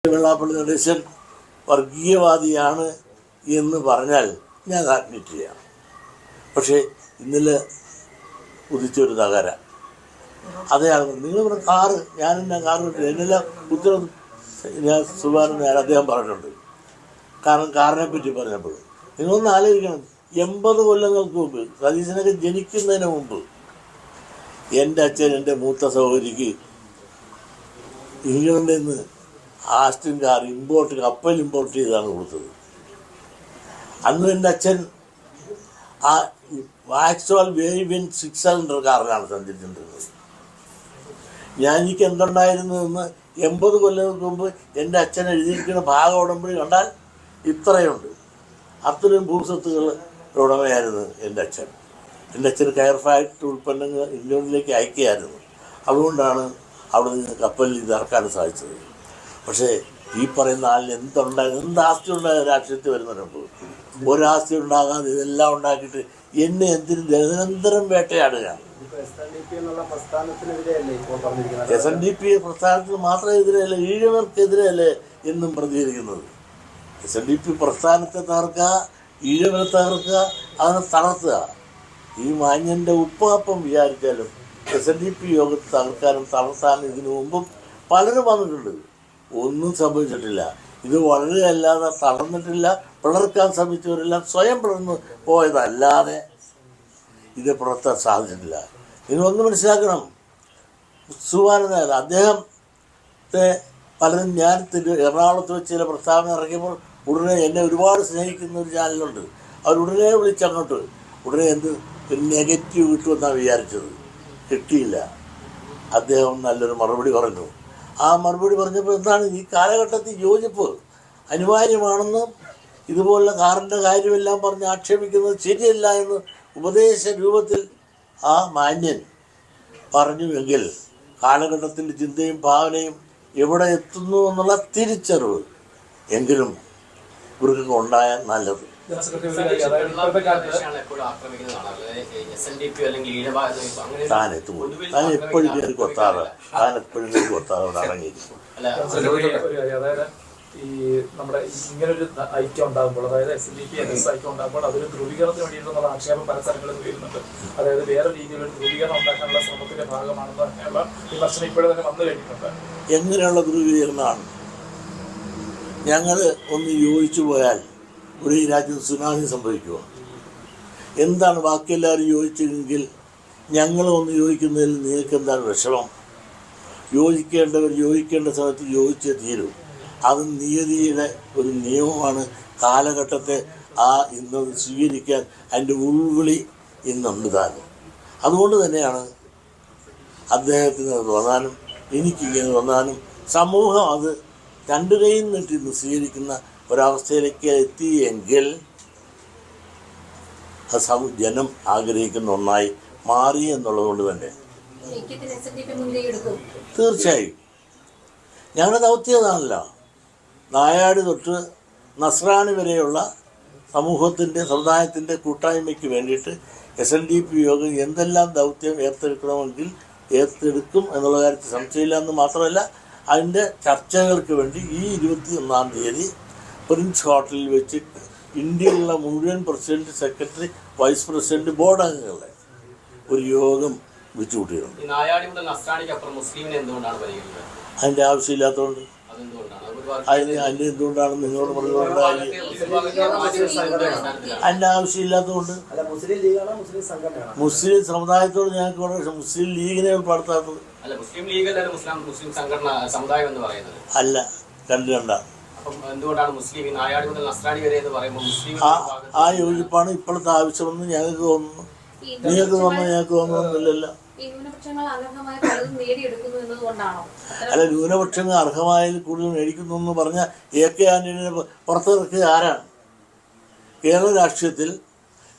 വെള്ളാപ്പള്ളി നടേശൻ വർഗീയവാദിയാണ് എന്ന് പറഞ്ഞാൽ ഞാൻ അഡ്മിറ്റ് ചെയ്യാം. പക്ഷേ ഇന്നലെ ഉദിച്ചൊരു തകര അതേയാണ്. നിങ്ങൾ കാറ് ഞാനെന്നാ കാറ് കിട്ടി എന്നെല്ലാം ഉത്തരവ് ഞാൻ സുഭാരൻ അദ്ദേഹം പറഞ്ഞിട്ടുണ്ട്. കാരണം കാറിനെ പറ്റി പറഞ്ഞപ്പോൾ നിങ്ങളൊന്ന് ആലോചിക്കണം, 80 കൊല്ലങ്ങൾക്ക് മുമ്പ് സതീശനൊക്കെ ജനിക്കുന്നതിന് മുമ്പ് എൻ്റെ അച്ഛൻ എൻ്റെ മൂത്ത സഹോദരിക്ക് ഇംഗ്ലണ്ടിൽ നിന്ന് ആസ്റ്റിൻ കാർ കപ്പൽ ഇമ്പോർട്ട് ചെയ്താണ് കൊടുത്തത്. അന്ന് എൻ്റെ അച്ഛൻ ആ വാക്സ്വാൾ വേവിൻ 600 കാറിലാണ് സഞ്ചരിച്ചിട്ടുള്ളത്. എനിക്ക് എന്തുണ്ടായിരുന്നതെന്ന് 80 കൊല്ലങ്ങൾക്ക് മുമ്പ് എൻ്റെ അച്ഛൻ എഴുതിയിരിക്കുന്ന ഭാഗം ഉടമ്പടി കണ്ടാൽ ഇത്രയുണ്ട്. അത്രയും ഭൂസ്വത്തുകൾ ഉടമയായിരുന്നു എൻ്റെ അച്ഛൻ. എൻ്റെ അച്ഛന് കയർ ഫാക്ടറി ഉൽപ്പന്നങ്ങൾ ഇംഗ്ലണ്ടിലേക്ക് അയക്കുകയായിരുന്നു. അതുകൊണ്ടാണ് അവിടെ നിന്ന് കപ്പലിൽ ഇറക്കാൻ സാധിച്ചത്. പക്ഷേ ഈ പറയുന്ന ആളിന് എന്താസ്തി ഉണ്ടായ രാഷ്ട്രീയത്തിൽ വരുന്നതിനുണ്ട്. ഒരാസ്തി ഉണ്ടാകാതെ ഇതെല്ലാം ഉണ്ടാക്കിയിട്ട് എന്നെ എന്തിനും നിരന്തരം വേട്ടയാടുക. SNDP പ്രസ്ഥാനത്തിന് മാത്രം എതിരെയല്ല, ഈഴവർക്കെതിരെയല്ലേ എന്നും പ്രതികരിക്കുന്നത്. SNDP പ്രസ്ഥാനത്തെ തകർക്കുക, ഈഴവരെ തകർക്കുക, അതിനെ തളർത്തുക. ഈ മാന്യൻ്റെ ഉപ്പാപ്പം വിചാരിച്ചാലും SNDP യോഗത്തെ തകർക്കാനും തളർത്താനും ഇതിനു മുമ്പും പലരും വന്നിട്ടുണ്ട്. ഒന്നും സംഭവിച്ചിട്ടില്ല. ഇത് വളരെയല്ലാതെ തളർന്നിട്ടില്ല. പിളർക്കാൻ ശ്രമിച്ചവരെല്ലാം സ്വയം പിളർന്നു പോയതല്ലാതെ ഇത് പുറത്താൻ സാധിച്ചിട്ടില്ല. നിങ്ങളൊന്ന് മനസ്സിലാക്കണം. സുവാനന്ദ അദ്ദേഹത്തെ പലരും ഞാൻ എറണാകുളത്ത് വെച്ച് ചില പ്രസ്താവന ഇറങ്ങിയപ്പോൾ ഉടനെ എന്നെ ഒരുപാട് സ്നേഹിക്കുന്ന ഒരു ചാനലുണ്ട്. അവരുടനെ വിളിച്ചങ്ങോട്ട് ഉടനെ ഒരു നെഗറ്റീവ് കിട്ടുമെന്നാണ് വിചാരിച്ചത്. കിട്ടിയില്ല. അദ്ദേഹം നല്ലൊരു മറുപടി പറഞ്ഞു. ആ മറുപടി പറഞ്ഞപ്പോൾ എന്താണ്, ഈ കാലഘട്ടത്തിൽ യോജിപ്പ് അനിവാര്യമാണെന്ന് ഇതുപോലുള്ള കാറിൻ്റെ കാര്യമെല്ലാം പറഞ്ഞ് ആക്ഷേപിക്കുന്നത് ശരിയല്ല എന്ന് ഉപദേശ രൂപത്തിൽ ആ മാന്യൻ പറഞ്ഞുവെങ്കിൽ കാലഘട്ടത്തിൻ്റെ ചിന്തയും ഭാവനയും എവിടെ എത്തുന്നു എന്നുള്ള തിരിച്ചറിവ് എങ്കിലും ഇവർക്ക് ഉണ്ടായാൽ നല്ലത്. താൻ എപ്പോഴും കയറി കൊത്താറ്, അവിടെ ഇറങ്ങിയിരിക്കും. ഈ നമ്മുടെ ഇങ്ങനൊരു ഐക്യം ഉണ്ടാകുമ്പോൾ, അതായത് SNDP ഐക്യം ഉണ്ടാകുമ്പോൾ അതൊരു ധ്രുവീകരണത്തിന് വേണ്ടിയിട്ടുള്ള ആക്ഷേപം പല സ്ഥലങ്ങളിൽ വരുന്നുണ്ട്. അതായത് വേറെ രീതിയിലൊരു ധ്രുവീകരണം ഉണ്ടാക്കാനുള്ള ശ്രമത്തിന്റെ ഭാഗമാണെന്ന് അങ്ങനെയുള്ള വിമർശനം ഇപ്പോഴും തന്നെ വന്നു കഴിഞ്ഞിട്ടുണ്ട്. എങ്ങനെയുള്ള ധ്രുവീകരണമാണ്? ഞങ്ങൾ ഒന്ന് യോജിച്ചു പോയാൽ ഒരു ഈ രാജ്യത്ത് സുനാമി സംഭവിക്കുമോ? എന്താണ് ബാക്കിയെല്ലാവരും യോജിച്ചെങ്കിൽ ഞങ്ങൾ ഒന്ന് യോജിക്കുന്നതിൽ നിങ്ങൾക്ക് എന്താണ് വിഷമം? യോജിക്കേണ്ടവർ യോജിക്കേണ്ട സമയത്ത് യോജിച്ചേ തീരും. അത് നിയതിയുടെ ഒരു നിയമമാണ്. കാലഘട്ടത്തെ ഇന്ന് സ്വീകരിക്കാൻ അതിൻ്റെ ഉൾവിളി ഇന്നുണ്ട് താനും. അതുകൊണ്ട് തന്നെയാണ് അദ്ദേഹത്തിന് അത് തോന്നാനും എനിക്കിങ്ങനെ തോന്നാനും സമൂഹം അത് രണ്ടു കൈയിൽ നിന്നിട്ട് ഇന്ന് സ്വീകരിക്കുന്ന ഒരവസ്ഥയിലേക്ക് എത്തിയെങ്കിൽ അത് ജനം ആഗ്രഹിക്കുന്ന ഒന്നായി മാറി എന്നുള്ളത് കൊണ്ട് തന്നെ തീർച്ചയായും ഞങ്ങളുടെ ദൗത്യതാണല്ലോ. നായാടി തൊട്ട് നസ്രാണി വരെയുള്ള സമൂഹത്തിൻ്റെ സമുദായത്തിൻ്റെ കൂട്ടായ്മയ്ക്ക് വേണ്ടിയിട്ട് SNDP യോഗം എന്തെല്ലാം ദൗത്യം ഏറ്റെടുക്കണമെങ്കിൽ ഏറ്റെടുക്കും എന്നുള്ള കാര്യത്തിൽ സംശയമില്ല. എന്ന് മാത്രമല്ല, അതിൻ്റെ ചർച്ചകൾക്ക് വേണ്ടി ഈ 21-ാം തീയതി പ്രിൻസ് ഹോട്ടലിൽ വെച്ച് ഇന്ത്യയിലുള്ള മുഴുവൻ president, secretary, vice president, board അംഗങ്ങളുടെ ഒരു യോഗം വെച്ചുകൂട്ടിയിട്ടുണ്ട്. അതിൻ്റെ ആവശ്യമില്ലാത്തതുകൊണ്ട് അതിൻ്റെ എന്തുകൊണ്ടാണ് നിങ്ങളോട് പറഞ്ഞുകൊണ്ട് അതിൻ്റെ ആവശ്യമില്ലാത്തതുകൊണ്ട് മുസ്ലിം സമുദായത്തോട് ഞങ്ങൾക്ക് വളരെ മുസ്ലിം ലീഗിനെ ഉൾപ്പെടുത്താത്തത് അല്ല, രണ്ടാണ്. ആ യോജിപ്പാണ് ഇപ്പോഴത്തെ ആവശ്യമെന്ന് ഞങ്ങൾക്ക് തോന്നുന്നു. നിങ്ങൾക്ക് തോന്നുന്നു, ഞങ്ങൾക്ക് തോന്നുന്നില്ലല്ലോ. അല്ല, ന്യൂനപക്ഷങ്ങൾ അർഹമായതിൽ കൂടുതൽ മേടിക്കുന്നു എന്ന് പറഞ്ഞാൽ AK ആന്റണിയെ പുറത്തിറക്കിയ ആരാണ്? കേരള രാഷ്ട്രീയത്തിൽ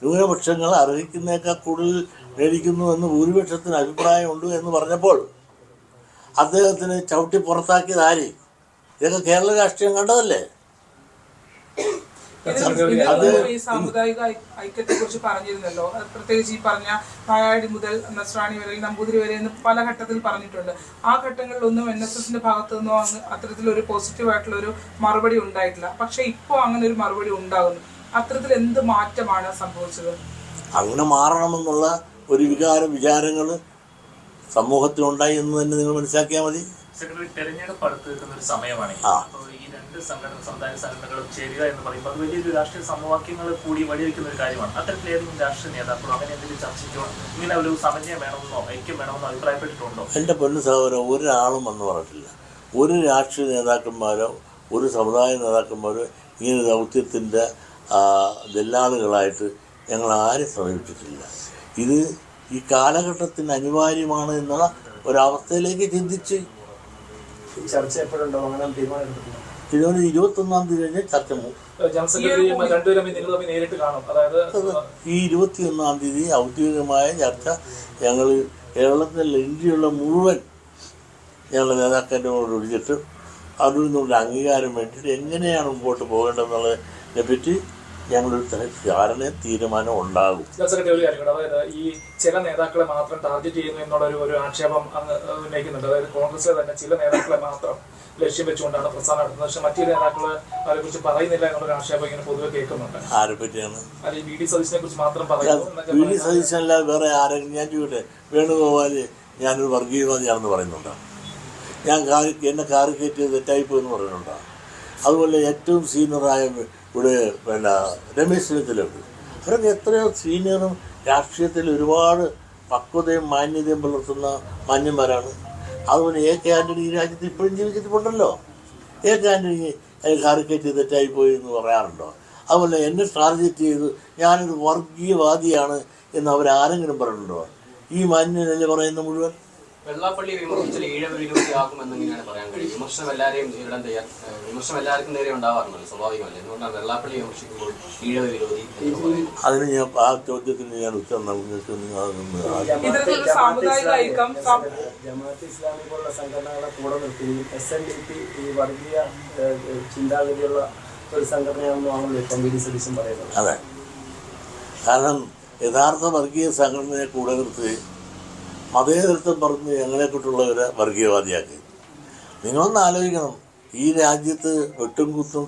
ന്യൂനപക്ഷങ്ങൾ അർഹിക്കുന്നേക്കാൾ കൂടുതൽ മേടിക്കുന്നു എന്ന് ഭൂരിപക്ഷത്തിന് അഭിപ്രായമുണ്ട് എന്ന് പറഞ്ഞപ്പോൾ അദ്ദേഹത്തിന് ചവിട്ടി പുറത്താക്കിയത് ആര്? ഇതൊക്കെ കേരള രാഷ്ട്രീയം കണ്ടതല്ലേ. ഈ സാമുദായിക ഐക്യത്തെ കുറിച്ച് പറഞ്ഞിരുന്നല്ലോ, പ്രത്യേകിച്ച് ഈ പറഞ്ഞ നായാടി മുതൽ നസ്രാണി വരെ നമ്പൂതിരി വരെ എന്ന് പല ഘട്ടത്തിൽ പറഞ്ഞിട്ടുണ്ട്. ആ ഘട്ടങ്ങളിലൊന്നും NSSന്റെ ഭാഗത്തു നിന്നോ അത്തരത്തിലൊരു പോസിറ്റീവായിട്ടുള്ള ഒരു മറുപടി ഉണ്ടായിട്ടില്ല. പക്ഷെ ഇപ്പോൾ അങ്ങനെ ഒരു മറുപടി ഉണ്ടാകുന്നു. അത്തരത്തിൽ എന്ത് മാറ്റമാണ് സംഭവിച്ചത്? അങ്ങനെ മാറണമെന്നുള്ള ഒരു വിചാരങ്ങൾ സമൂഹത്തിലുണ്ടായി എന്ന് തന്നെ നിങ്ങൾ മനസ്സിലാക്കിയാൽ മതി. സെക്രട്ടറി, തെരഞ്ഞെടുപ്പ് അടുത്ത് നിൽക്കുന്ന ഒരു സമയമാണെങ്കിൽ ഈ രണ്ട് സമുദായ സംഘടനകളും ചേരുക എന്ന് പറയുമ്പോൾ അത് വലിയൊരു രാഷ്ട്രീയ സമവാക്യങ്ങൾ കൂടി വഴിവെക്കുന്ന ഒരു കാര്യമാണ്. അത്തരത്തിൽ ഏതെങ്കിലും രാഷ്ട്രീയ നേതാക്കളോ അങ്ങനെ എന്തെങ്കിലും ചർച്ചയ്ക്കോ ഇങ്ങനെ ഒരു സമന്വയം വേണമെന്നോ ഐക്യം വേണമെന്നോ അഭിപ്രായപ്പെട്ടിട്ടുണ്ടോ? എൻ്റെ പൊന്നു സഹോദരൻ, ഒരാളും എന്ന് പറഞ്ഞിട്ടില്ല. ഒരു രാഷ്ട്രീയ നേതാക്കന്മാരോ ഒരു സമുദായ നേതാക്കന്മാരോ ഇങ്ങനെ ദൗത്യത്തിൻ്റെ ദല്ലാളുകളായിട്ട് ഞങ്ങൾ ആരും സമീപിച്ചിട്ടില്ല. ഇത് ഈ കാലഘട്ടത്തിന് അനിവാര്യമാണ് എന്നുള്ള ഒരവസ്ഥയിലേക്ക് ചിന്തിച്ച് ചർച്ച എപ്പോഴുണ്ടോ? അങ്ങനെ തീരുമാനം ഇതിനോട് 21-ാം തീയതി കഴിഞ്ഞ് ചർച്ച ഈ 21-ാം തീയതി ഔദ്യോഗികമായ ചർച്ച ഞങ്ങൾ കേരളത്തിലെ ഇന്ത്യയുള്ള മുഴുവൻ ഞങ്ങളുടെ നേതാക്കന്മാരോട് വിളിച്ചിട്ട് അതിൽ നിന്നുള്ള അംഗീകാരം വേണ്ടിയിട്ട് എങ്ങനെയാണ് മുമ്പോട്ട് പോകേണ്ടതെന്നുള്ളതിനെ പറ്റി ഞങ്ങളൊരു തീരുമാനം ഉണ്ടാകും. അതായത് ഈ ചില നേതാക്കളെ മാത്രം ടാർഗറ്റ് ചെയ്യുന്നു എന്നുള്ള ഒരു ആക്ഷേപം അങ്ങ് ഉന്നയിക്കുന്നുണ്ട്. അതായത് കോൺഗ്രസിലെ തന്നെ ചില നേതാക്കളെ മാത്രം ലക്ഷ്യം വെച്ചുകൊണ്ടാണ് പ്രസ്ഥാനം നടത്തുന്നത്. പക്ഷെ മറ്റു നേതാക്കളെ അവരെ കുറിച്ച് പറയുന്നില്ല എന്നുള്ളൊരു ആക്ഷേപം ഇങ്ങനെ പൊതുവെ കേൾക്കുന്നുണ്ട്. ആരെ പറ്റിയാണ്? അത് ഈ VD സതീശനെ കുറിച്ച് മാത്രം പറയുന്നു. VD സതീശനല്ലാതെ വേറെ ആരെങ്കിലും ഞാൻ ചോദിക്കട്ടെ, വേണുഗോപാല് ഞാനൊരു വർഗീയവാദിയാണെന്ന് പറയുന്നുണ്ടോ? ഞാൻ എന്നെ കാറിക്കേറ്റ് തെറ്റായിപ്പോയെന്ന് പറയുന്നുണ്ടോ? അതുപോലെ ഏറ്റവും സീനിയറായ ഇവിടെ രമേശ് ചെന്നിത്തലയുണ്ട്. അവരൊക്കെ എത്രയോ സീനിയറും രാഷ്ട്രീയത്തിൽ ഒരുപാട് പക്വതയും മാന്യതയും പുലർത്തുന്ന മാന്യന്മാരാണ്. അതുപോലെ AK ആൻ്റണി ഈ രാജ്യത്ത് ഇപ്പോഴും ജീവിച്ചിട്ടുണ്ടല്ലോ. AK ആൻ്റണി കാറിക്കേറ്റ് തെറ്റായിപ്പോയി എന്ന് പറയാറുണ്ടോ? അതുപോലെ എന്നെ ടാർഗറ്റ് ചെയ്ത് ഞാനൊരു വർഗീയവാദിയാണ് എന്ന് അവരാരെങ്കിലും പറഞ്ഞിട്ടുണ്ടോ? ഈ മാന്യനല്ലേ പറയുന്ന മുഴുവൻ? വെള്ളാപ്പള്ളി വിമർശിച്ചാൽ ഈഴവ വിരോധിയാകുമെന്നെങ്ങനെയാണ് പറയാൻ കഴിയും? വിമർശനം എല്ലാവർക്കും നേരെ ഉണ്ടാവാറുണ്ടല്ലോ, സ്വാഭാവികമല്ലേ. എന്തുകൊണ്ടാണ് വെള്ളാപ്പള്ളി വിമർശിക്കുമ്പോൾ ഈഴവ വിരോധി? അതിന് ഞാൻ ആ ചോദ്യത്തിന് ഞാൻ ഉത്തരം ജമാഅത്ത് ഇസ്ലാമി പോലുള്ള സംഘടനകളെ കൂടെ നിർത്തുകയും SNDP ഈ വർഗീയ ചിന്താഗതിയുള്ള ഒരു സംഘടനയാണെന്നാണല്ലോ ഇപ്പം VD സതീശൻ പറയുന്നത്. അതെ, കാരണം യഥാർത്ഥ വർഗീയ സംഘടനയെ കൂടെ നിർത്തുകയും മതേതരത്വം പറഞ്ഞ് ഞങ്ങളെക്കുട്ടുള്ളവരെ വർഗീയവാദിയാക്കി. നിങ്ങളൊന്ന് ആലോചിക്കണം, ഈ രാജ്യത്ത് വെട്ടും കുത്തും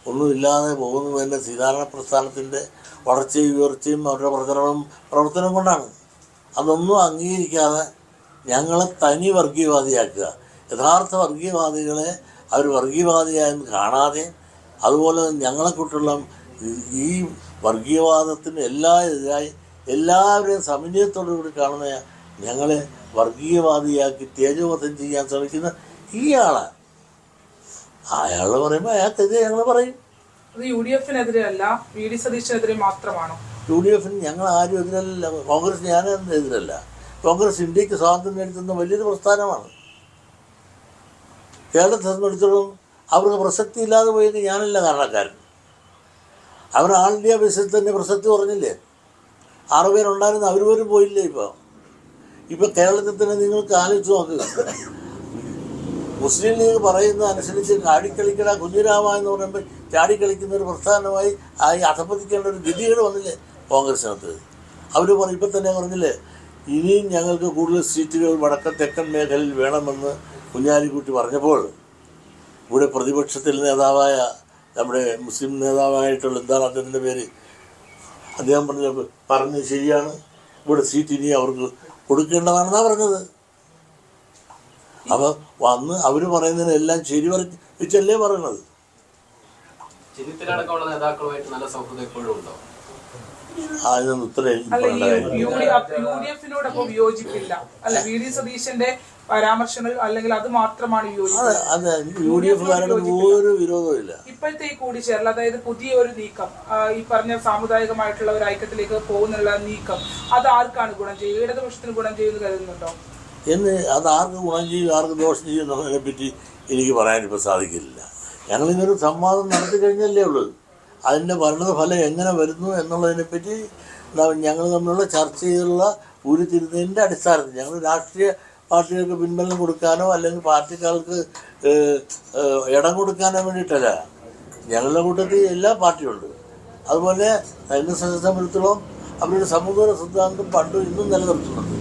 ഒന്നുമില്ലാതെ പോകുന്നത് തന്നെ ശ്രീനാരായണ പ്രസ്ഥാനത്തിൻ്റെ വളർച്ചയും ഉയർച്ചയും അവരുടെ പ്രവർത്തനം കൊണ്ടാണ്. അതൊന്നും അംഗീകരിക്കാതെ ഞങ്ങളെ തനി വർഗീയവാദിയാക്കുക, യഥാർത്ഥ വർഗീയവാദികളെ അവർ വർഗീയവാദിയായെന്ന് കാണാതെ, അതുപോലെ ഞങ്ങളെക്കുട്ടുള്ള ഈ വർഗീയവാദത്തിന് എതിരായി എല്ലാവരെയും സമന്വയത്തോടുകൂടി കാണുന്ന ഞങ്ങളെ വർഗീയവാദിയാക്കി തേജോവധം ചെയ്യാൻ ശ്രമിക്കുന്ന ഇയാളാണ്. അയാൾ പറയുമ്പോൾ അയാൾക്കെതിരെ ഞങ്ങൾ പറയും. UDF-നെതിരെ അല്ല, VD സതീശനെതിരെ മാത്രമാണോ? UDF ഞങ്ങൾ ആരും എതിരല്ല, കോൺഗ്രസ് ഞാനും എതിരല്ല. കോൺഗ്രസ് ഇന്ത്യക്ക് സ്വാതന്ത്ര്യം നേടുന്ന വലിയൊരു പ്രസ്ഥാനമാണ്. കേരളത്തെ സംബന്ധിച്ചിടത്തോളം അവർക്ക് പ്രസക്തി ഇല്ലാതെ പോയെങ്കിൽ ഞാനല്ല കാരണക്കാരൻ. അവർ ആൾ ഇന്ത്യ ബേസിൽ തന്നെ പ്രസക്തി കുറഞ്ഞില്ലേ? 6 പേരുണ്ടായിരുന്നു, അവർ പോലും പോയില്ലേ. ഇപ്പം കേരളത്തിൽ തന്നെ നിങ്ങൾക്ക് ആലോചിച്ച് നോക്കുക, മുസ്ലിം ലീഗ് പറയുന്ന അനുസരിച്ച് ചാടിക്കളിക്കട കുഞ്ഞിരാമ എന്ന് പറയുമ്പോൾ ചാടിക്കളിക്കുന്ന ഒരു പ്രസ്ഥാനമായി അധപ്പതിക്കേണ്ട ഒരു ഗതികേട് വന്നില്ലേ കോൺഗ്രസിനകത്ത്? അവർ ഇപ്പം തന്നെ പറഞ്ഞില്ലേ, ഇനിയും ഞങ്ങൾക്ക് കൂടുതൽ സീറ്റുകൾ വടക്കൻ തെക്കൻ മേഖലയിൽ വേണമെന്ന് കുഞ്ഞാലിക്കുട്ടി പറഞ്ഞപ്പോൾ ഇവിടെ പ്രതിപക്ഷത്തിൽ നേതാവായ നമ്മുടെ മുസ്ലിം നേതാവായിട്ടുള്ള എന്താണ് അദ്ദേഹത്തിൻ്റെ പേര്, അദ്ദേഹം പറഞ്ഞത് ശരിയാണ്, ഇവിടെ സീറ്റ് ഇനി അവർക്ക് കൊടുക്കേണ്ടതാണെന്നാണ് പറഞ്ഞത്. അപ്പോൾ വന്ന് അവർ പറയുന്നതിനെല്ലാം ശരി വെച്ചല്ലേ പറയണത്. അതിനൊന്നും UDF-നോടൊപ്പം വിയോജിപ്പില്ല അല്ല, VD സതീശന്റെ പരാമർശങ്ങൾ അല്ലെങ്കിൽ അത് മാത്രമാണ് അതെ, UDF-കാരുടെ ഒരു വിരോധവും ഇല്ല. ഇപ്പോഴത്തെ ഈ കൂടിച്ചേരൽ, അതായത് പുതിയ ഒരു നീക്കം, ഈ പറഞ്ഞ സാമുദായികമായിട്ടുള്ള ഒരു ഐക്യത്തിലേക്ക് പോകുന്നുള്ള നീക്കം, അത് ആർക്കാണ് ഗുണം ചെയ്യുക? ഇടതുപക്ഷത്തിന് ഗുണം ചെയ്യുമെന്ന് കരുതുന്നുണ്ടോ? അത് ആർക്ക് ഗുണം ചെയ്യും ആർക്ക് ദോഷം ചെയ്യും എന്നതിനെ പറ്റി എനിക്ക് പറയാനിപ്പോൾ സാധിക്കില്ല. ഞങ്ങളിങ്ങനൊരു സംവാദം നടത്തി കഴിഞ്ഞല്ലേ ഉള്ളൂ. അതിൻ്റെ ഭരണഫലം എങ്ങനെ വരുന്നു എന്നുള്ളതിനെപ്പറ്റി ഞങ്ങൾ തമ്മിലുള്ള ചർച്ച ചെയ്തുള്ള ഉരുത്തിരുന്നതിൻ്റെ അടിസ്ഥാനത്തിൽ ഞങ്ങൾ രാഷ്ട്രീയ പാർട്ടികൾക്ക് പിൻബലം കൊടുക്കാനോ അല്ലെങ്കിൽ പാർട്ടിക്കാർക്ക് ഇടം കൊടുക്കാനോ വേണ്ടിയിട്ടല്ല. ഞങ്ങളുടെ കൂട്ടത്തിൽ എല്ലാ പാർട്ടിയുണ്ട്. അതുപോലെ NSS സംബന്ധിച്ചിടത്തോളം അവരുടെ സമുദ്ര സിദ്ധാന്തം പണ്ടും ഇന്നും നിലനിർത്തുന്നുണ്ട്.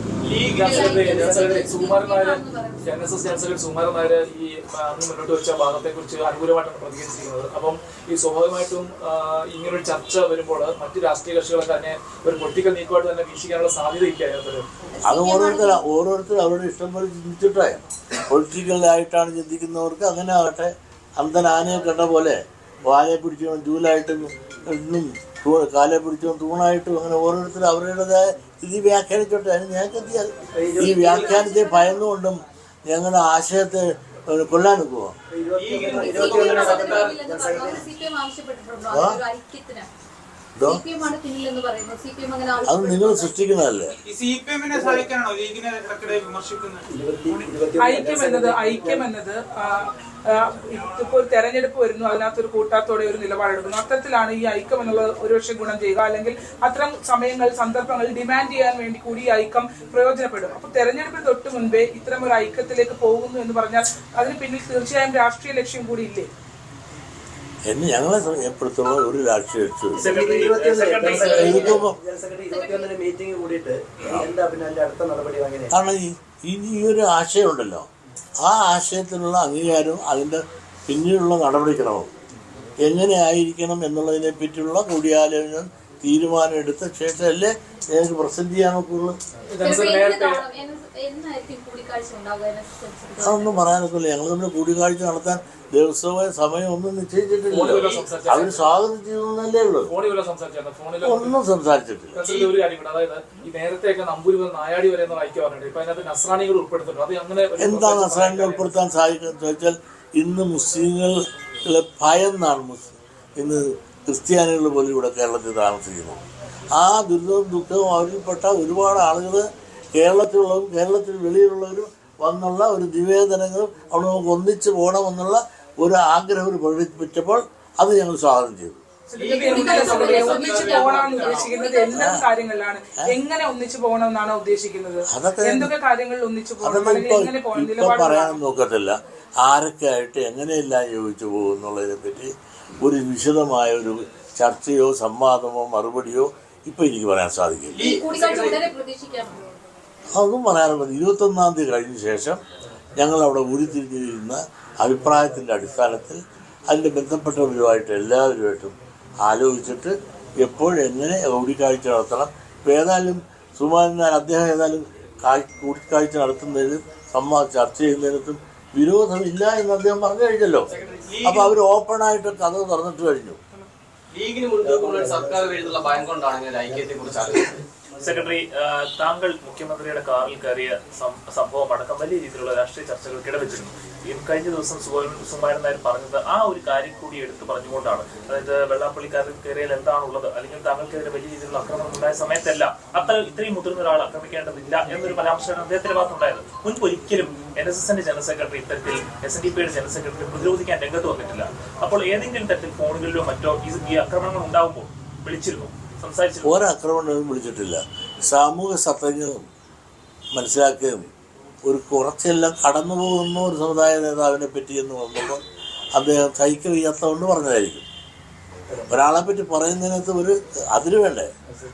Sukumaran Nair NSS general secretary Sukumaran Nair ഈ അന്ന് മുന്നോട്ട് വെച്ച ഭാഗത്തെക്കുറിച്ച് അനുകൂലമായിട്ടാണ് പ്രതികരിച്ചിരിക്കുന്നത്. അപ്പം ഈ സ്വാഭാവികമായിട്ടും ഇങ്ങനൊരു ചർച്ച വരുമ്പോൾ മറ്റ് രാഷ്ട്രീയ കക്ഷികളെ തന്നെ ഒരു പൊളിറ്റിക്കൽ നീക്കമായിട്ട് തന്നെ വീക്ഷിക്കാനുള്ള സാധ്യതയില്ല. അത് ഓരോരുത്തർ അവരുടെ ഇഷ്ടം പോലെ ചിന്തിച്ചിട്ടേ. പൊളിറ്റിക്കലായിട്ടാണ് ചിന്തിക്കുന്നവർക്ക് അങ്ങനെ ആകട്ടെ. അന്തൻ ആനയെ കണ്ട പോലെ വാലയെ പിടിച്ചവൻ ചൂലായിട്ടും ഇന്നും കാലെ പിടിച്ചവൻ തൂണായിട്ടും അങ്ങനെ ഓരോരുത്തരും അവരുടേതായ ഇത് വ്യാഖ്യാനിച്ചോട്ടെ. അതിന് ഞങ്ങൾക്ക് എത്തിയാൽ ഈ വ്യാഖ്യാനത്തെ ഭയന്നുകൊണ്ടും ഞങ്ങളുടെ ആശയത്തെ കൊല്ലാനും പോവാം. അത് നിങ്ങൾ സൃഷ്ടിക്കുന്നതല്ലേ. ഐക്യം എന്നത് ഇപ്പോൾ തെരഞ്ഞെടുപ്പ് വരുന്നു, അതിനകത്തൊരു കൂട്ടാത്തോടെ ഒരു നിലപാടെടുക്കുന്നു. അത്തരത്തിലാണ് ഈ ഐക്യം എന്നുള്ളത് ഒരുപക്ഷെ ഗുണം ചെയ്യുക. അല്ലെങ്കിൽ അത്തരം സമയങ്ങൾ സന്ദർഭങ്ങൾ ഡിമാൻഡ് ചെയ്യാൻ വേണ്ടി കൂടി ഈ ഐക്യം പ്രയോജനപ്പെടും. അപ്പൊ തെരഞ്ഞെടുപ്പിന് തൊട്ട് മുൻപേ ഇത്തരം ഒരു ഐക്യത്തിലേക്ക് പോകുന്നു എന്ന് പറഞ്ഞാൽ അതിന് പിന്നിൽ തീർച്ചയായും രാഷ്ട്രീയ ലക്ഷ്യം കൂടി ഇല്ലേ? എന്ന് ഞങ്ങളെ എപ്പോഴത്തോളം ഒരു രാഷ്ട്രീയ കാരണം ഈ ഒരു ആശയമുണ്ടല്ലോ, ആ ആശയത്തിനുള്ള അംഗീകാരവും അതിൻ്റെ പിന്നീടുള്ള നടപടിക്രമവും എങ്ങനെ ആയിരിക്കണം എന്നുള്ളതിനെ പറ്റിയുള്ള കൂടിയാലോചന തീരുമാനം എടുത്ത ശേഷമല്ലേ ഞങ്ങൾക്ക് പ്രസന്റ് ചെയ്യാൻ നോക്കുള്ളൂ. അതൊന്നും പറയാനൊക്കില്ല. ഞങ്ങൾ തമ്മിൽ കൂടിക്കാഴ്ച നടത്താൻ ദിവസമായ സമയം ഒന്നും നിശ്ചയിച്ചിട്ടില്ലല്ലോ. അവർ സ്വാഗതം ചെയ്തല്ലേ ഉള്ളൂ, ഒന്നും സംസാരിച്ചിട്ടില്ല. എന്താ നസ്രാണികളെ ഉൾപ്പെടുത്താൻ സാധിക്കുന്നത് ചോദിച്ചാൽ ഇന്ന് മുസ്ലിങ്ങളെ ഭയന്നാണ് ഇന്ന് ക്രിസ്ത്യാനികൾ പോലും ഇവിടെ കേരളത്തിൽ താമസിക്കുന്നത്. ആ ദുരിതവും ദുഃഖവും അവരിൽപ്പെട്ട ഒരുപാട് ആളുകൾ കേരളത്തിലുള്ളവരും കേരളത്തിൽ വെളിയിലുള്ളവരും വന്നുള്ള ഒരു നിവേദനങ്ങളും അവിടെ നമുക്ക് ഒന്നിച്ച് പോകണമെന്നുള്ള ഒരു ആഗ്രഹം പ്രകടിപ്പിച്ചപ്പോൾ അത് ഞങ്ങൾ സ്വാഗതം ചെയ്തു. ഒന്നിച്ചു പോകണമെന്ന് ഉദ്ദേശിക്കുന്നത് എല്ലാ കാര്യങ്ങളിലാണ്. എങ്ങനെ ഒന്നിച്ചു പോകണമെന്നാണ് ഉദ്ദേശിക്കുന്നത്? എന്തൊക്കെ കാര്യങ്ങളിൽ ഒന്നിച്ചു പോകണം? ഇപ്പൊ പറയാനൊന്നും നോക്കത്തില്ല. ആരൊക്കെ ആയിട്ട് എങ്ങനെയെല്ലാം യോജിച്ചു പോകും എന്നുള്ളതിനെ പറ്റി ഒരു വിശദമായ ഒരു ചർച്ചയോ സംവാദമോ മറുപടിയോ ഇപ്പൊ എനിക്ക് പറയാൻ സാധിക്കില്ല. അതൊന്നും പറയാനുള്ളത് 21-ാം തീയതി കഴിഞ്ഞ ശേഷം ഞങ്ങളവിടെ ഉരുത്തിരിഞ്ഞിരുന്ന അഭിപ്രായത്തിൻ്റെ അടിസ്ഥാനത്തിൽ അതിൻ്റെ ബന്ധപ്പെട്ടവരുമായിട്ട് എല്ലാവരുമായിട്ടും ആലോചിച്ചിട്ട് എപ്പോഴെങ്ങനെ കൂടിക്കാഴ്ച നടത്തണം. ഇപ്പോൾ ഏതായാലും സുമാരൻ അദ്ദേഹം ഏതായാലും കൂടിക്കാഴ്ച നടത്തുന്നതിനും ചർച്ച ചെയ്യുന്നതിനും വിരോധമില്ല എന്ന് അദ്ദേഹം പറഞ്ഞു കഴിഞ്ഞല്ലോ. അപ്പോൾ അവർ ഓപ്പണായിട്ട് കഥ തുറന്നിട്ട് കഴിഞ്ഞു. ലീഗിന് മുൻതൂക്കമുള്ള സർക്കാർ എഴുതുള്ള ഭയം കൊണ്ടാണ് ഐക്യത്തെ കുറിച്ച് ആലോചിച്ചത്. സെക്രട്ടറി, താങ്കൾ മുഖ്യമന്ത്രിയുടെ കാറിൽ കയറിയ സംഭവം അടക്കം വലിയ രീതിയിലുള്ള രാഷ്ട്രീയ ചർച്ചകൾക്ക് ഇടവെച്ചിരുന്നു. കഴിഞ്ഞ ദിവസം സുകുമാരൻ നായർ പറഞ്ഞത് ആ ഒരു കാര്യം കൂടി എടുത്തു പറഞ്ഞുകൊണ്ടാണ്. അതായത് വെള്ളാപ്പള്ളിക്കാരിൽ കയറിയാൽ എന്താണുള്ളത്, അല്ലെങ്കിൽ താങ്കൾക്കെതിരെ വലിയ രീതിയിലുള്ള ആക്രമണം ഉണ്ടായ സമയത്തല്ല ഇത്രയും മുതിർന്ന ഒരാൾ ആക്രമിക്കേണ്ടതില്ല എന്നൊരു പരാമർശമാണ് അദ്ദേഹത്തിന്റെ ഭാഗത്തുണ്ടായത്. മുൻപൊരിക്കലും NSSന്റെ ജനറൽ സെക്രട്ടറി ഇത്തരത്തിൽ SNDPയുടെ ജനറൽ സെക്രട്ടറി പ്രതിരോധിക്കാൻ രംഗത്ത് വന്നിട്ടില്ല. അപ്പോൾ ഏതെങ്കിലും തരത്തിൽ ഫോണുകളിലോ മറ്റോ ഈ ആക്രമണങ്ങൾ ഉണ്ടാകുമ്പോൾ വിളിച്ചിരുന്നു, സംസാരിച്ചിരുന്നു? ഒരാക്രമണവും വിളിച്ചിട്ടില്ല. സാമൂഹ്യ സത്യങ്ങളും മനസ്സിലാക്കുകയും ഒരു കുറച്ചെല്ലാം കടന്നു പോകുന്ന ഒരു സമുദായ നേതാവിനെ പറ്റി എന്ന് വന്നപ്പോൾ അദ്ദേഹം സഹിക്ക വയ്യാത്തതുകൊണ്ട് പറഞ്ഞതായിരിക്കും. ഒരാളെ പറ്റി പറയുന്നതിനകത്ത് ഒരു അതിര് വേണ്ടേ?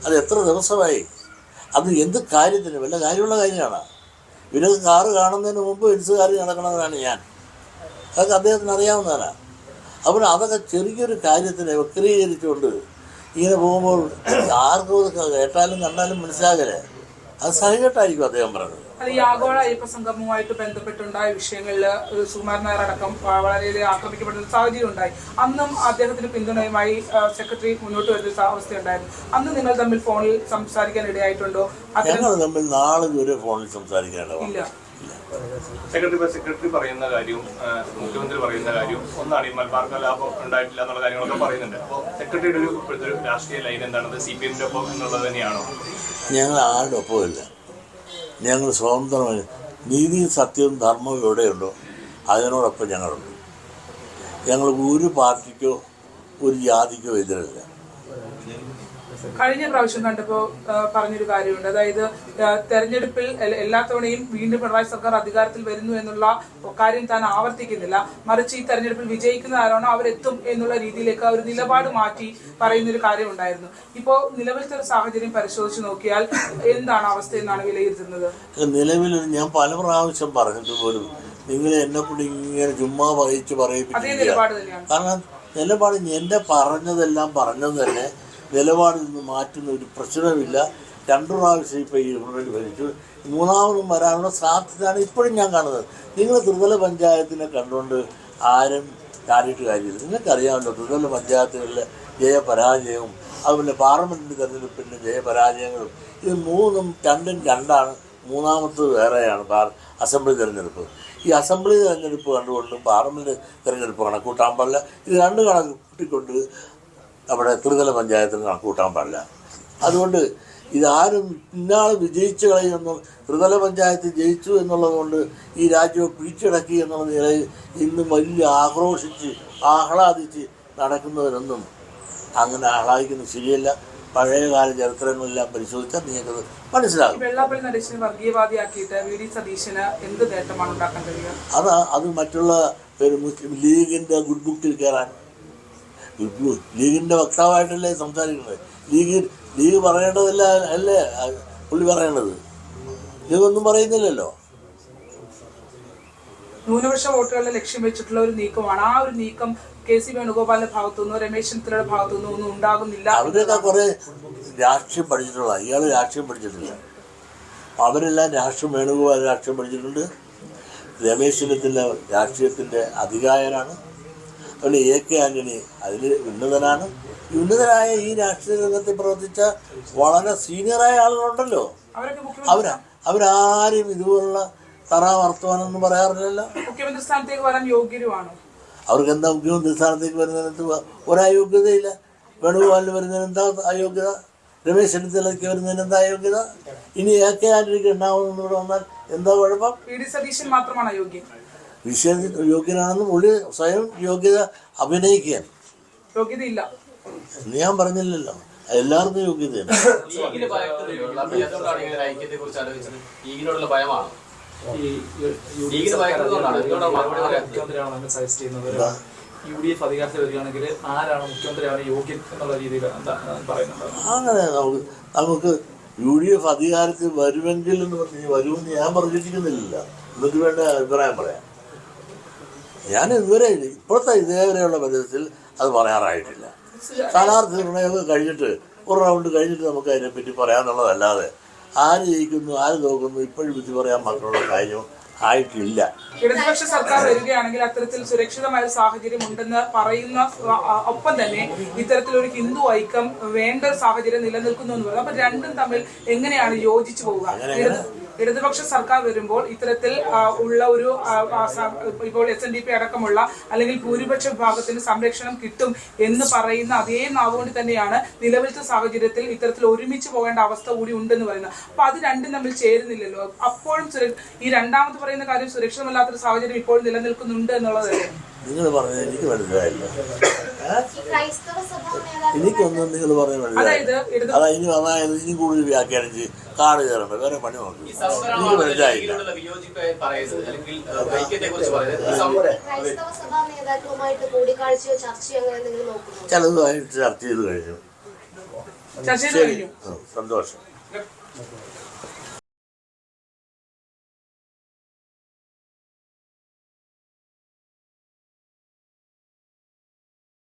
അത് എത്ര ദിവസമായി? അത് എന്ത് കാര്യത്തിന്? വല്ല കാര്യമുള്ള കാര്യമാണ്. ഇവരൊക്കെ കാറ് കാണുന്നതിന് മുമ്പ് എൻസുകാർ നടക്കണമെന്നാണ് ഞാൻ. അതൊക്കെ അദ്ദേഹത്തിന് അറിയാവുന്നതാണ്. അപ്പോൾ അതൊക്കെ ചെറിയൊരു കാര്യത്തിനെ വക്രീകരിച്ചുകൊണ്ട് ഇങ്ങനെ പോകുമ്പോൾ ആർക്കും കേട്ടാലും കണ്ടാലും മനസ്സിലാകലേ, അത് സഹികെട്ടായിരിക്കും അദ്ദേഹം പറഞ്ഞത്. ഈ ആഗോള അയ്യപ്പ സംഗമവുമായിട്ട് ബന്ധപ്പെട്ടുണ്ടായ വിഷയങ്ങളിൽ സുകുമാരൻ നായർ അടക്കം വളരെയധികം ആക്രമിക്കപ്പെടുന്ന സാഹചര്യം ഉണ്ടായി. അന്നും അദ്ദേഹത്തിന് പിന്തുണയുമായി സെക്രട്ടറി മുന്നോട്ട് വരുന്ന അവസ്ഥയുണ്ടായിരുന്നു. അന്ന് നിങ്ങൾ തമ്മിൽ ഫോണിൽ സംസാരിക്കാൻ ഇടയായിട്ടുണ്ടോ? ഞങ്ങൾ തമ്മിൽ നാളെ വരെ ഫോണിൽ സംസാരിക്കാനില്ല. സെക്രട്ടറി പറയുന്ന കാര്യവും മുഖ്യമന്ത്രി പറയുന്ന കാര്യവും ഒന്നാണ്. ഈ മലബാർ കലാപം ഉണ്ടായിട്ടില്ല എന്നുള്ള കാര്യങ്ങളൊക്കെ പറയുന്നുണ്ട്. അപ്പോൾ സെക്രട്ടറിയുടെ ഇപ്പോഴത്തെ ഒരു രാഷ്ട്രീയ ലൈൻ എന്താണത്? CPMന്റെ ഒപ്പം എന്നുള്ളത് തന്നെയാണോ? ഞങ്ങൾ ആരുടെ ഒപ്പമില്ല. ഞങ്ങൾ സ്വതന്ത്രമായി നീതിയും സത്യവും ധർമ്മവും എവിടെയുണ്ടോ അതിനോടൊപ്പം ഞങ്ങളുണ്ട്. ഞങ്ങൾ ഒരു പാർട്ടിക്കോ ഒരു ജാതിക്കോ എതിരല്ല. കഴിഞ്ഞ പ്രാവശ്യം കണ്ടപ്പോൾ പറഞ്ഞൊരു കാര്യമുണ്ട്. അതായത് തെരഞ്ഞെടുപ്പിൽ എല്ലാ തവണയും വീണ്ടും പിണറായി സർക്കാർ അധികാരത്തിൽ വരുന്നു എന്നുള്ള കാര്യം താൻ ആവർത്തിക്കുന്നില്ല. മറിച്ച് ഈ തെരഞ്ഞെടുപ്പിൽ വിജയിക്കുന്ന ആരാണോ അവരെത്തും എന്നുള്ള രീതിയിലേക്ക് ഒരു നിലപാട് മാറ്റി പറയുന്നൊരു കാര്യം ഉണ്ടായിരുന്നു. ഇപ്പോൾ നിലവിലത്തെ ഒരു സാഹചര്യം പരിശോധിച്ച് നോക്കിയാൽ എന്താണ് അവസ്ഥ എന്നാണ് വിലയിരുത്തുന്നത്? നിലവിൽ ഞാൻ പല പ്രാവശ്യം പറഞ്ഞിട്ട് പോലും നിങ്ങൾ എന്നെ കൂടി ഇങ്ങനെ ചുമ്മാ പറയിപ്പിക്കുക. കാരണം നിലപാട് എൻ്റെ പറഞ്ഞതെല്ലാം പറഞ്ഞത് തന്നെ നിലപാടിൽ നിന്ന് മാറ്റുന്ന ഒരു പ്രശ്നമില്ല. 2 പ്രാവശ്യം ഇപ്പോൾ ഈ ഗവൺമെൻറ് ഭരിച്ചു, 3ാമതും വരാനുള്ള സാധ്യതയാണ് ഇപ്പോഴും ഞാൻ കാണുന്നത്. നിങ്ങൾ ത്രിതല പഞ്ചായത്തിനെ കണ്ടുകൊണ്ട് ആരും ചാടിയിട്ട് കാര്യമില്ല. നിങ്ങൾക്കറിയാമല്ലോ ത്രിതല പഞ്ചായത്തുകളിലെ ജയപരാജയവും അതുപോലെ പാർലമെൻറ്റ് തെരഞ്ഞെടുപ്പിൻ്റെ ജയപരാജയങ്ങളും ഇത് 3ഉം 2ഉം 2ആണ്. 3ാമത്തത് വേറെയാണ് അസംബ്ലി തെരഞ്ഞെടുപ്പ്. ഈ അസംബ്ലി തെരഞ്ഞെടുപ്പ് കണ്ടുകൊണ്ടും പാർലമെൻറ്റ് തെരഞ്ഞെടുപ്പ് കണക്കൂട്ടാൻ പാടില്ല. ഇത് 2 കണക്കൂട്ടിക്കൊണ്ട് നമ്മുടെ ത്രിതല പഞ്ചായത്തിന് കണക്കൂട്ടാൻ പാടില്ല. അതുകൊണ്ട് ഇതാരും ഇന്നാൾ വിജയിച്ചു കളയുമെന്നും ത്രിതല പഞ്ചായത്ത് ജയിച്ചു എന്നുള്ളത് കൊണ്ട് ഈ രാജ്യം പിടിച്ചടക്കി എന്നുള്ള നിലയിൽ ഇന്നും വലിയ ആഹ്ലാദിച്ച് നടക്കുന്നവരൊന്നും അങ്ങനെ ആഹ്ലാദിക്കുന്നത് ശരിയല്ല. പഴയകാല ചരിത്രങ്ങളെല്ലാം പരിശോധിച്ചാൽ നിങ്ങൾക്കത് മനസ്സിലാകും. വെള്ളാപ്പള്ളി നടേശനെ വർഗീയവാദിയാക്കിയിട്ട് വി.ഡി. സതീശന് എന്ത് നേട്ടമാണ് ഉണ്ടാക്കാൻ കഴിയുക? അത് മറ്റുള്ള ഒരു മുസ്ലിം ലീഗിൻ്റെ ഗുഡ് ബുക്കിൽ കയറാൻ, ലീഗിൻ്റെ വക്താവായിട്ടല്ലേ സംസാരിക്കുന്നത്. ലീഗ് പറയേണ്ടതല്ല അല്ലേ പുള്ളി പറയേണ്ടത്? ലീഗൊന്നും പറയുന്നില്ലല്ലോ. ന്യൂനപക്ഷ വോട്ടുകളെ ലക്ഷ്യം വെച്ചിട്ടുള്ള ഒരു നീക്കമാണ്. ആ ഒരു നീക്കം കെ.സി. വേണുഗോപാലിന്റെ ഭാഗത്തുനിന്നോ രമേശ് ചെന്നിത്തലയുടെ ഭാഗത്തുനിന്നോ ഒന്നും ഉണ്ടാകുന്നില്ല. അവരൊക്കെ കുറെ രാഷ്ട്രീയം പഠിച്ചിട്ടുള്ള, ഇയാൾ രാഷ്ട്രീയം പഠിച്ചിട്ടില്ല. അവരെല്ലാം വേണുഗോപാൽ രാഷ്ട്രീയം പഠിച്ചിട്ടുണ്ട്. രമേശ് ചെന്നിത്തല രാഷ്ട്രീയത്തിൻ്റെ അധികായനാണ്. അതുപോലെ A.K. ആന്റണി അതിൽ ഉന്നതനാണ്. ഉന്നതരായ ഈ രാഷ്ട്രീയ രംഗത്ത് പ്രവർത്തിച്ച വളരെ സീനിയറായ ആളുകളുണ്ടല്ലോ. അവരാരും ഇതുപോലുള്ള വർത്തമാനമൊന്നും പറയാറില്ലല്ലോ. മുഖ്യമന്ത്രി സ്ഥാനത്തേക്ക് വരാൻ യോഗ്യരുമാണ്. അവർക്ക് എന്താ മുഖ്യമന്ത്രി സ്ഥാനത്തേക്ക് വരുന്നതിനകത്ത് ഒരയോഗ്യതയില്ല. വേണുഗോപാലിന് വരുന്നതിന് എന്താ അയോഗ്യത? രമേശ് ചെന്നിത്തലയ്ക്ക് വരുന്നതിന് എന്താ അയോഗ്യത? ഇനി A.K. ആന്റണിക്ക് ഉണ്ടാവുമെന്ന് ഇവിടെ വന്നാൽ എന്താ കുഴപ്പം? വി.ഡി. സതീശൻ മാത്രമാണ് അയോഗ്യം. യോഗ്യനാണെന്ന് പുള്ളി സ്വയം യോഗ്യത അഭിനയിക്കാൻ യോഗ്യതയില്ല ഞാൻ പറഞ്ഞില്ലല്ലോ. എല്ലാവർക്കും യോഗ്യതയാണ്. UDF അധികാരത്തിൽ വരികയാണെങ്കിൽ ആരാണ് മുഖ്യമന്ത്രിയാണ് യോഗ്യൻ എന്നുള്ള രീതിയിൽ അങ്ങനെ നമുക്ക് UDF അധികാരത്തിൽ വരുമെങ്കിൽ എന്ന് പറഞ്ഞ് വരുമെന്ന് ഞാൻ പ്രതീക്ഷിക്കുന്നില്ല. എന്നിട്ട് വേണ്ട അഭിപ്രായം പറയാം. ഞാൻ ഇതുവരെ ഇപ്പോഴത്തെ ഇതേവരെയുള്ള പരിസ്ഥിതിയിൽ അത് പറയാറായിട്ടില്ല. സ്ഥാനാർത്ഥി നിർണയമൊക്കെ കഴിഞ്ഞിട്ട് ഒരു റൗണ്ട് കഴിഞ്ഞിട്ട് നമുക്ക് അതിനെപ്പറ്റി പറയാമെന്നുള്ളതല്ലാതെ ആര് ജയിക്കുന്നു ആര് തോക്കുന്നു ഇപ്പോഴും വിധി പറയാൻ മാത്രമുള്ള കാര്യം ആയിട്ടില്ല. ഇടതുപക്ഷ സർക്കാർ വരികയാണെങ്കിൽ അത്തരത്തിൽ സുരക്ഷിതമായ ഒരു സാഹചര്യം ഉണ്ടെന്ന് പറയുന്ന ഒപ്പം തന്നെ ഇത്തരത്തിലൊരു ഹിന്ദു ഐക്യം വേണ്ട ഒരു സാഹചര്യം നിലനിൽക്കുന്നു എന്ന് പറയുന്നത്. അപ്പൊ രണ്ടും തമ്മിൽ എങ്ങനെയാണ് യോജിച്ചു പോവുക? ഇടതുപക്ഷ സർക്കാർ വരുമ്പോൾ ഇത്തരത്തിൽ ഉള്ള ഒരു ഇപ്പോൾ SNDP അടക്കമുള്ള അല്ലെങ്കിൽ ഭൂരിപക്ഷ വിഭാഗത്തിന് സംരക്ഷണം കിട്ടും എന്ന് പറയുന്ന അതേ നാവുകൊണ്ട് തന്നെയാണ് നിലവിലത്തെ സാഹചര്യത്തിൽ ഇത്തരത്തിൽ ഒരുമിച്ച് പോകേണ്ട അവസ്ഥ കൂടി ഉണ്ടെന്ന് പറയുന്നത്. അപ്പൊ അത് രണ്ടും തമ്മിൽ ചേരുന്നില്ലല്ലോ. അപ്പോഴും ഈ രണ്ടാമത് പറയുന്ന കാര്യം സുരക്ഷിതമല്ലാത്തൊരു സാഹചര്യം ഇപ്പോൾ നിലനിൽക്കുന്നുണ്ട് എന്നുള്ളതല്ലേ? നിങ്ങൾ പറഞ്ഞത് എനിക്ക് മനസ്സിലായില്ല. എനിക്കൊന്നും നിങ്ങൾ പറഞ്ഞ മനസ്സിലായില്ല. അതായത് ഇനി കൂടുതൽ വ്യാഖ്യാനിച്ച് കാട് കയറണ്ട വേറെ പണി നോക്കി എനിക്ക് മനസ്സിലായില്ല. ചിലതുമായിട്ട് ചർച്ച ചെയ്ത് കഴിഞ്ഞു. ശരി, സന്തോഷം.